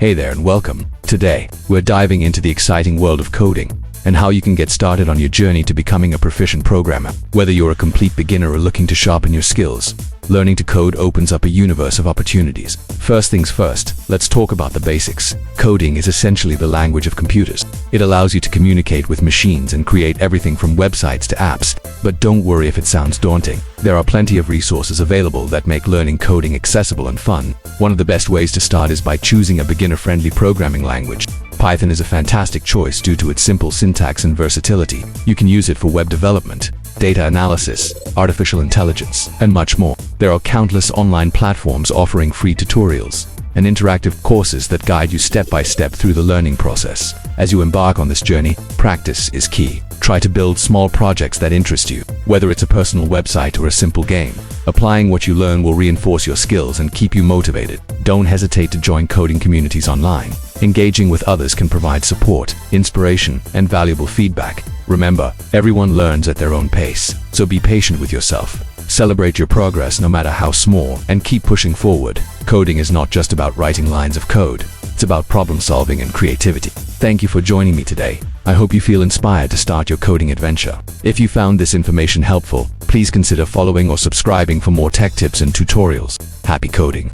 Hey there and welcome. Today, we're diving into the exciting world of coding and how you can get started on your journey to becoming a proficient programmer. Whether you're a complete beginner or looking to sharpen your skills, learning to code opens up a universe of opportunities. First things first, let's talk about the basics. Coding is essentially the language of computers. It allows you to communicate with machines and create everything from websites to apps. But don't worry if it sounds daunting. There are plenty of resources available that make learning coding accessible and fun. One of the best ways to start is by choosing a beginner-friendly programming language. Python is a fantastic choice due to its simple syntax and versatility. You can use it for web development, data analysis, artificial intelligence, and much more. There are countless online platforms offering free tutorials and interactive courses that guide you step by step through the learning process. As you embark on this journey, practice is key. Try to build small projects that interest you, whether it's a personal website or a simple game. Applying what you learn will reinforce your skills and keep you motivated. Don't hesitate to join coding communities online. Engaging with others can provide support, inspiration, and valuable feedback. Remember, everyone learns at their own pace, so be patient with yourself. Celebrate your progress no matter how small, and keep pushing forward. Coding is not just about writing lines of code. It's about problem solving and creativity. Thank you for joining me today. I hope you feel inspired to start your coding adventure. If you found this information helpful, please consider following or subscribing for more tech tips and tutorials. Happy coding!